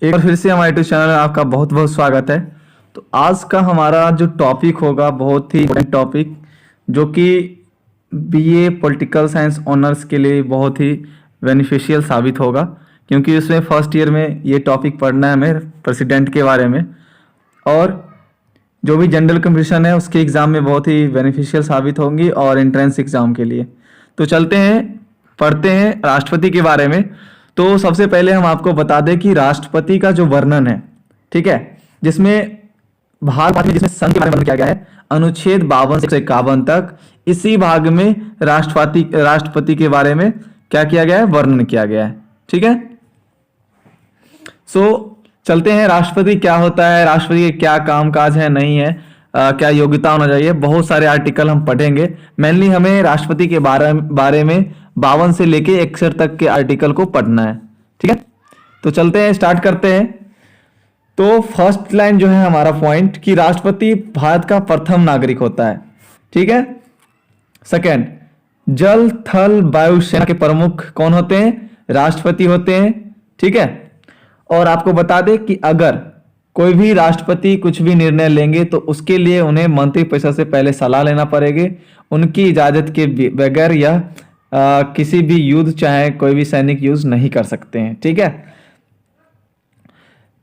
एक बार फिर से हमारे यूट्यूब चैनल में आपका बहुत बहुत स्वागत है। तो आज का हमारा जो टॉपिक होगा बहुत ही इम्पोर्टेंट टॉपिक, जो कि बीए पॉलिटिकल साइंस ऑनर्स के लिए बहुत ही बेनिफिशियल साबित होगा, क्योंकि उसमें फर्स्ट ईयर में ये टॉपिक पढ़ना है हमें प्रेसिडेंट के बारे में, और जो भी जनरल कंपटीशन है उसके एग्ज़ाम में बहुत ही बेनिफिशियल साबित होंगी और एंट्रेंस एग्ज़ाम के लिए। तो चलते हैं पढ़ते हैं राष्ट्रपति के बारे में। तो सबसे पहले हम आपको बता दें कि राष्ट्रपति का जो वर्णन है, ठीक है, जिसमें भारत में जिसमें संघ के बारे में वर्णन किया गया है अनुच्छेद 52 से 51 तक, इसी भाग में राष्ट्रपति के बारे में क्या किया गया है, वर्णन किया गया है। ठीक है, सो चलते हैं राष्ट्रपति क्या होता है, राष्ट्रपति के क्या कामकाज है, नहीं है, क्या योग्यता होना चाहिए, बहुत सारे आर्टिकल हम पढ़ेंगे। मेनली हमें राष्ट्रपति के बारे में 52 से लेके 61 तक के आर्टिकल को पढ़ना है। ठीक है, तो चलते हैं, स्टार्ट करते हैं। तो फर्स्ट लाइन जो है हमारा पॉइंट कि राष्ट्रपति भारत का प्रथम नागरिक होता है। ठीक है, सेकेंड, जल थल वायु सेना के प्रमुख कौन होते हैं, राष्ट्रपति होते हैं। ठीक है, और आपको बता दें कि अगर कोई भी राष्ट्रपति कुछ भी निर्णय लेंगे तो उसके लिए उन्हें मंत्रिपरिषद से पहले सलाह लेना पड़ेगी, उनकी इजाजत के बगैर यह किसी भी युद्ध चाहे कोई भी सैनिक यूज नहीं कर सकते हैं। ठीक है,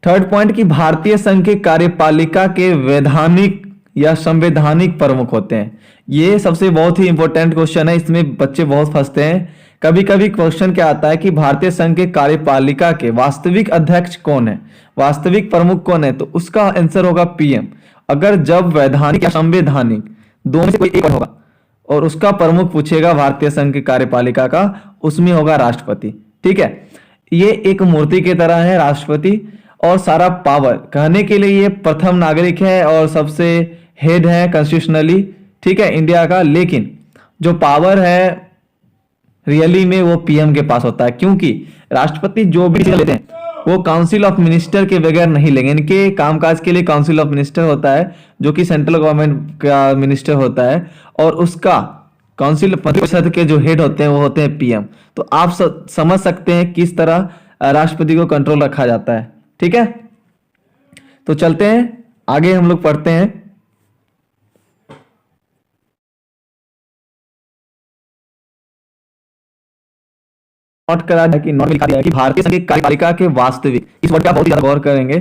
थर्ड पॉइंट कि भारतीय संघ के कार्यपालिका के वैधानिक या संवैधानिक प्रमुख होते हैं। ये सबसे बहुत ही इंपॉर्टेंट क्वेश्चन है, इसमें बच्चे बहुत फंसते हैं। कभी कभी क्वेश्चन क्या आता है कि भारतीय संघ के कार्यपालिका के वास्तविक अध्यक्ष कौन है, वास्तविक प्रमुख कौन है, तो उसका आंसर होगा पीएम। अगर जब वैधानिक या संवैधानिक दोनों में से कोई एक होगा और उसका प्रमुख पूछेगा भारतीय संघ की कार्यपालिका का, उसमें होगा राष्ट्रपति। ठीक है, ये एक मूर्ति की तरह है राष्ट्रपति, और सारा पावर कहने के लिए ये प्रथम नागरिक है और सबसे हेड है कॉन्स्टिट्यूशनली, ठीक है, इंडिया का। लेकिन जो पावर है रियली में वो पीएम के पास होता है, क्योंकि राष्ट्रपति जो भी डिसीजन लेते हैं वो काउंसिल ऑफ मिनिस्टर के बगैर नहीं लेंगे। इनके कामकाज के लिए काउंसिल ऑफ मिनिस्टर होता है, जो कि सेंट्रल गवर्नमेंट का मिनिस्टर होता है, और उसका काउंसिल परिषद के जो हेड होते हैं वो होते हैं पीएम। तो आप समझ सकते हैं किस तरह राष्ट्रपति को कंट्रोल रखा जाता है। ठीक है, तो चलते हैं आगे, हम लोग पढ़ते हैं। नोट करा है कि नोट में लिखा दिया है कि भारतीय संघ की कार्यपालिका के वास्तविक, इस वर्ड का बहुत ज्यादा गौर करेंगे।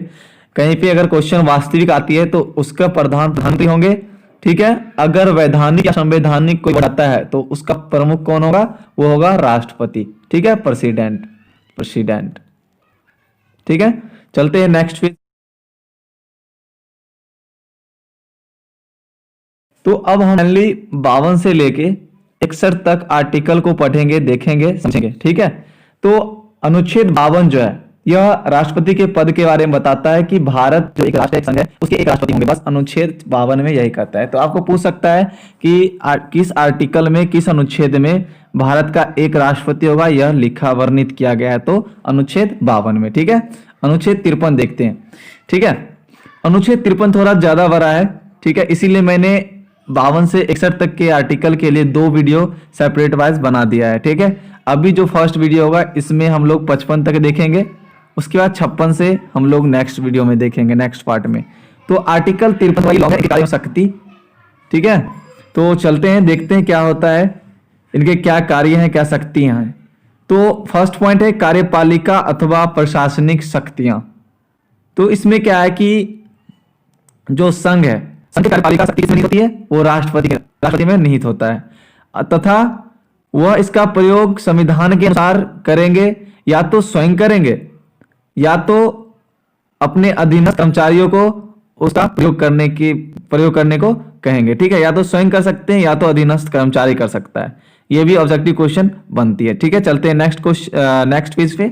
कहीं पे अगर क्वेश्चन वास्तविक आती है तो उसका प्रधानमंत्री होंगे। ठीक है, अगर वैधानिक या संवैधानिक कोई आता है तो उसका प्रमुख कौन होगा, वो होगा राष्ट्रपति। ठीक है, प्रेसिडेंट। ठीक है, चलते हैं नेक्स्ट पेज। तो अब हम मेनली 52 से लेके 61 तक आर्टिकल को पढ़ेंगे, देखेंगे, समझेंगे। ठीक है, तो अनुच्छेद 52 जो है यह राष्ट्रपति के पद के बारे में बताता है कि भारत जो एक राष्ट्र एक संघ है उसके एक राष्ट्रपति होंगे, बस अनुच्छेद 52 में यही कहता है। तो आपको पूछ सकता है कि किस आर्टिकल में, किस अनुच्छेद में भारत का एक राष्ट्रपति होगा, यह लिखा वर्णित किया गया है, तो अनुच्छेद 52 में। ठीक है, अनुच्छेद 53 देखते हैं। ठीक है, अनुच्छेद 53 थोड़ा ज्यादा बड़ा है। ठीक है, इसीलिए मैंने 52 से 61 तक के आर्टिकल के लिए 2 वीडियो सेपरेट वाइज बना दिया है। ठीक है, अभी जो फर्स्ट वीडियो होगा इसमें हम लोग 55 तक देखेंगे, उसके बाद 56 से हम लोग नेक्स्ट वीडियो में देखेंगे, नेक्स्ट पार्ट में। तो आर्टिकल 53 वाली लॉ है कार्य शक्ति। ठीक है, तो चलते हैं, देखते हैं क्या होता है, इनके क्या कार्य हैं, क्या शक्तियां हैं। तो फर्स्ट पॉइंट है कार्यपालिका अथवा प्रशासनिक शक्तियां। तो इसमें क्या है कि जो संघ है, संघ की कार्यपालिका शक्ति किसमें निहित होती है, वो राष्ट्रपति में निहित होता है, तथा वह इसका प्रयोग संविधान के अनुसार करेंगे, या तो स्वयं करेंगे या तो अपने अधीनस्थ कर्मचारियों को उसका प्रयोग करने को कहेंगे। ठीक है, या तो स्वयं कर सकते हैं या तो अधीनस्थ कर्मचारी कर सकता है। यह भी ऑब्जेक्टिव क्वेश्चन बनती है। ठीक है, चलते हैं नेक्स्ट पेज पे।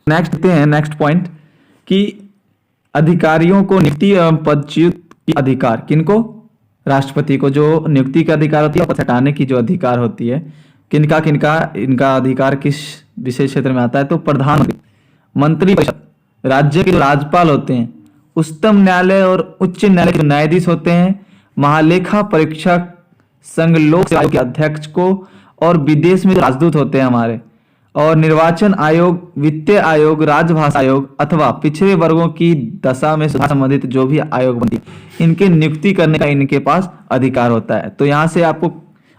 नेक्स्ट पॉइंट कि अधिकारियों को नियुक्ति एवं पदच्युत की अधिकार किनको, राष्ट्रपति को जो नियुक्ति का अधिकार होती है, पद हटाने की जो अधिकार होती है, किनका इनका अधिकार किस विशेष क्षेत्र में आता है, तो प्रधानमंत्री, मंत्रिपरिषद, राज्य के जो राज्यपाल होते हैं, उच्चतम न्यायालय और उच्च न्यायालय के जो न्यायाधीश होते हैं, महालेखा परीक्षक संघ लोक सेवा आयोग के अध्यक्ष को, और विदेश में जो राजदूत होते हैं हमारे, और निर्वाचन आयोग, वित्तीय आयोग, राजभाषा आयोग अथवा पिछड़े वर्गों की दशा में सुधार संबंधित जो भी आयोग बनती इनके नियुक्ति करने का इनके पास अधिकार होता है। तो यहाँ से आपको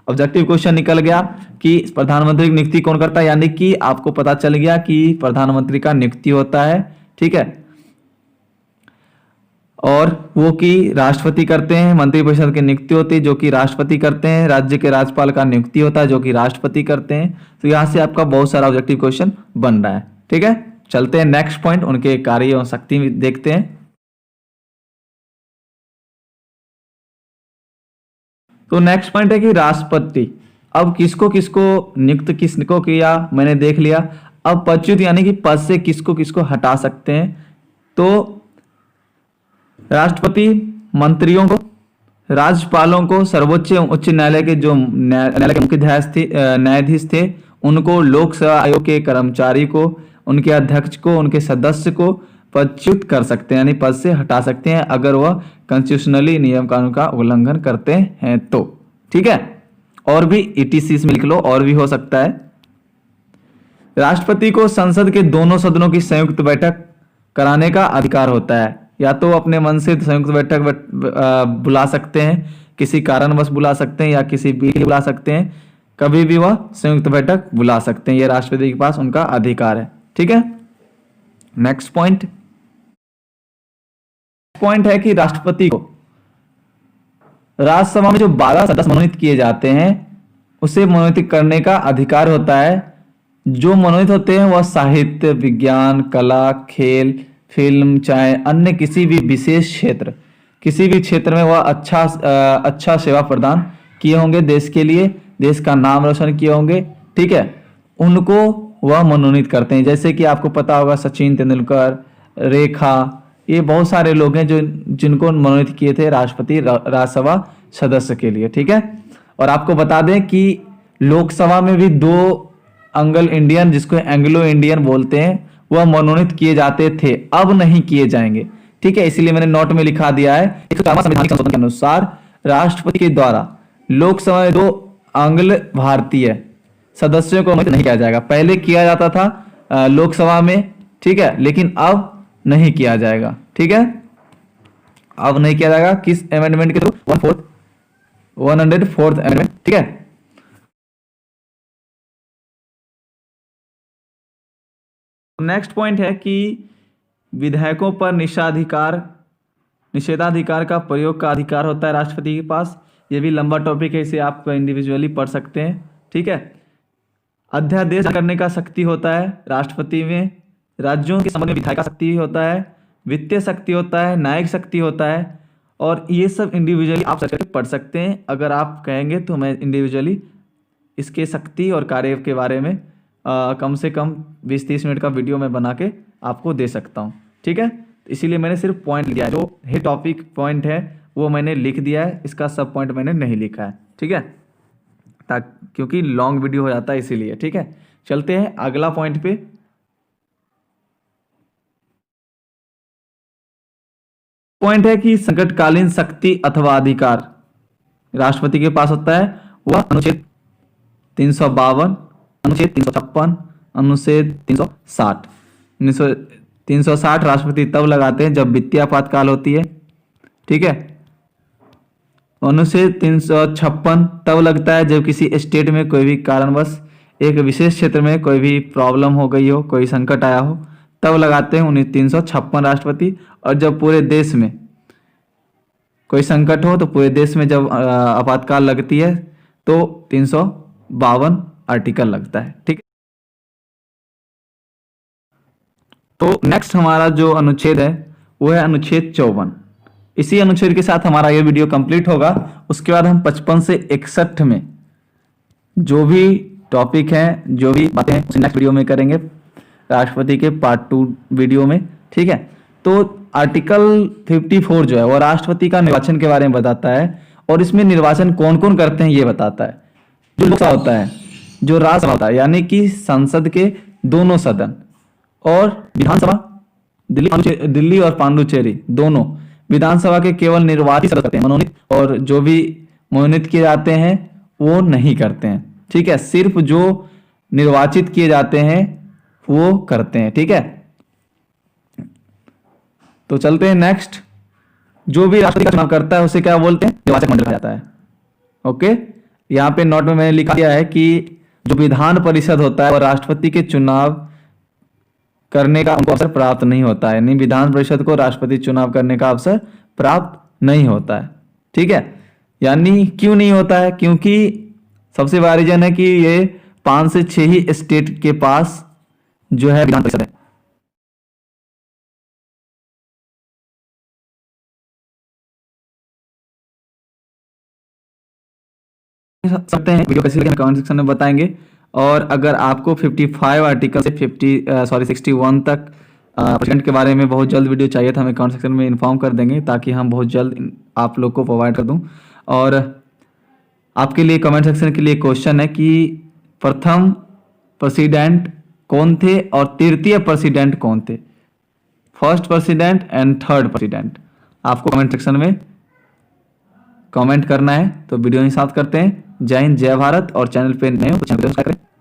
ऑब्जेक्टिव क्वेश्चन निकल गया कि प्रधानमंत्री की नियुक्ति कौन करता है, यानी कि आपको पता चल गया कि प्रधानमंत्री का नियुक्ति होता है, ठीक है, और वो कि राष्ट्रपति करते हैं। मंत्रिपरिषद की नियुक्ति होती है जो कि राष्ट्रपति करते हैं। राज्य के राज्यपाल का नियुक्ति होता है जो कि राष्ट्रपति करते हैं। तो यहां से आपका बहुत सारा ऑब्जेक्टिव क्वेश्चन बन रहा है, ठीक है। चलते हैं नेक्स्ट पॉइंट, उनके कार्य और शक्ति देखते हैं। तो नेक्स्ट पॉइंट है कि राष्ट्रपति अब किसको किसको नियुक्त किसको किया मैंने देख लिया। अब पदच्युत यानी कि पद से किसको किसको हटा सकते हैं। तो राष्ट्रपति मंत्रियों को, राज्यपालों को, सर्वोच्च एवं उच्च न्यायालय के जो न्यायालय के मुख्य न्यायाधीश थे उनको, लोक सेवा आयोग के कर्मचारी को, उनके अध्यक्ष को, उनके सदस्य को पदच्युत कर सकते हैं, यानी पद से हटा सकते हैं अगर वह कॉन्स्टिट्यूशनली नियम कानून का उल्लंघन करते हैं तो, ठीक है। और भी ईटीसी में लिख लो, और भी हो सकता है। राष्ट्रपति को संसद के दोनों सदनों की संयुक्त बैठक कराने का अधिकार होता है। या तो अपने मन से संयुक्त बैठक बुला सकते हैं, किसी कारणवश बुला सकते हैं, या किसी भी बुला सकते हैं, कभी भी वह संयुक्त बैठक बुला सकते हैं। यह राष्ट्रपति के पास उनका अधिकार है, ठीक है। नेक्स्ट पॉइंट है कि राष्ट्रपति को राज्यसभा में जो 12 सदस्य मनोनीत किए जाते हैं उसे मनोनीत करने का अधिकार होता है। जो मनोनीत होते हैं वह साहित्य, विज्ञान, कला, खेल, फिल्म, चाहे अन्य किसी भी विशेष क्षेत्र, किसी भी क्षेत्र में वह अच्छा सेवा प्रदान किए होंगे देश के लिए, देश का नाम रोशन किए होंगे, ठीक है, उनको वह मनोनीत करते हैं। जैसे कि आपको पता होगा सचिन तेंदुलकर, रेखा, ये बहुत सारे लोग हैं जो जिनको मनोनीत किए थे राष्ट्रपति राज्यसभा सदस्य के लिए, ठीक है। और आपको बता दें कि लोकसभा में भी 2 एंग्लो इंडियन, जिसको एंग्लो इंडियन बोलते हैं, वह मनोनीत किए जाते थे, अब नहीं किए जाएंगे, ठीक है। इसीलिए मैंने नोट में लिखा दिया है, संवैधानिक संशोधन के अनुसार राष्ट्रपति के द्वारा लोकसभा में 2 आंग्ल भारतीय सदस्यों को मनोनीत नहीं किया जाएगा। पहले किया जाता था लोकसभा में, ठीक है, लेकिन अब नहीं किया जाएगा, ठीक है। अब नहीं किया जाएगा, किस अमेंडमेंट के थ्रू, 104th अमेंडमेंट, ठीक है। नेक्स्ट पॉइंट है कि विधायकों पर निषेधाधिकार का प्रयोग का अधिकार होता है राष्ट्रपति के पास। यह भी लंबा टॉपिक है, इसे आप इंडिविजुअली पढ़ सकते हैं, ठीक है। अध्यादेश करने का शक्ति होता है राष्ट्रपति में। राज्यों के संबंध में विधायिका शक्ति होता है, वित्तीय शक्ति होता है, न्यायिक शक्ति होता है, और ये सब इंडिविजुअली आप सर्च करके पढ़ सकते हैं। अगर आप कहेंगे तो मैं इंडिविजुअली इसके शक्ति और कार्य के बारे में कम से कम 20-30 मिनट का वीडियो मैं बना के आपको दे सकता हूँ, ठीक है। इसीलिए मैंने सिर्फ पॉइंट लिया है, जो है टॉपिक पॉइंट है वो मैंने लिख दिया है, इसका सब पॉइंट मैंने नहीं लिखा है, ठीक है, क्योंकि लॉन्ग वीडियो हो जाता है इसीलिए, ठीक है। चलते हैं अगला पॉइंट पे। पॉइंट है कि संकटकालीन शक्ति अथवा अधिकार राष्ट्रपति के पास होता है। वह अनुच्छेद 352, अनुच्छेद 356, अनुच्छेद 360 360 राष्ट्रपति तब लगाते हैं जब वित्तीय आपातकाल होती है, ठीक है। अनुच्छेद 356 तब लगता है जब किसी स्टेट में कोई भी कारणवश एक विशेष क्षेत्र में कोई भी प्रॉब्लम हो गई हो, कोई संकट आया हो, तब लगाते हैं 356 राष्ट्रपति। और जब पूरे देश में कोई संकट हो, तो पूरे देश में जब आपातकाल लगती है तो 352 आर्टिकल लगता है, ठीक है। तो नेक्स्ट हमारा जो अनुच्छेद है वो है अनुच्छेद 54। इसी अनुच्छेद के साथ हमारा ये वीडियो कंप्लीट होगा। उसके बाद हम 55 से 61 में जो भी टॉपिक हैं, जो भी बातें हैं, उसे नेक्स्ट वीडियो में करेंगे, राष्ट्रपति के पार्ट 2 वीडियो में, ठीक है। तो आर्टिकल 54 जो है वो राष्ट्रपति का निर्वाचन के बारे में बताता है, और इसमें निर्वाचन कौन कौन करते हैं ये बताता है। जो लोकसभा होता है, जो राज्यसभा होता है, यानी कि संसद के दोनों सदन, और विधानसभा दिल्ली और पांडुचेरी दोनों, विधानसभा के केवल निर्वाचित सदस्य होते हैं मनोनीत, और जो भी मनोनीत किए जाते हैं वो नहीं करते हैं। ठीक है, सिर्फ जो निर्वाचित किए जाते हैं वो करते हैं। ठीक है, तो चलते हैं नेक्स्ट। जो भी राष्ट्रपति का चुनाव करता है उसे क्या बोलते हैं? निर्वाचक मंडल कहा जाता है। ओके, यहाँ पे नोट में मैंने लिखा दिया है कि जो विधान परिषद होता है वो राष्ट्रपति के चुनाव करने का उनको अवसर प्राप्त नहीं होता है, यानी विधान परिषद को राष्ट्रपति चुनाव करने का अवसर प्राप्त नहीं होता है। ठीक है, यानी क्यों नहीं होता है? क्योंकि सबसे बड़ा रीजन है कि ये 5 से 6 ही स्टेट के पास जो है विधान परिषद है। सकते हैं वीडियो कैसी लगी हमें कमेंट सेक्शन में बताएंगे। और अगर आपको 55 आर्टिकल से 61 तक प्रेसिडेंट के बारे में बहुत जल्द वीडियो चाहिए था, हमें कमेंट सेक्शन में इन्फॉर्म कर देंगे ताकि हम बहुत जल्द आप लोग को प्रोवाइड कर दूं। और आपके लिए कमेंट सेक्शन के लिए क्वेश्चन है कि प्रथम प्रेसिडेंट कौन थे और तृतीय प्रेसिडेंट कौन थे? First president and third president आपको कमेंट सेक्शन में कमेंट करना है। तो वीडियो यहीं समाप्त करते हैं। जय हिंद, जय भारत। और चैनल पे नए हो तो चैनल को सब्सक्राइब करें।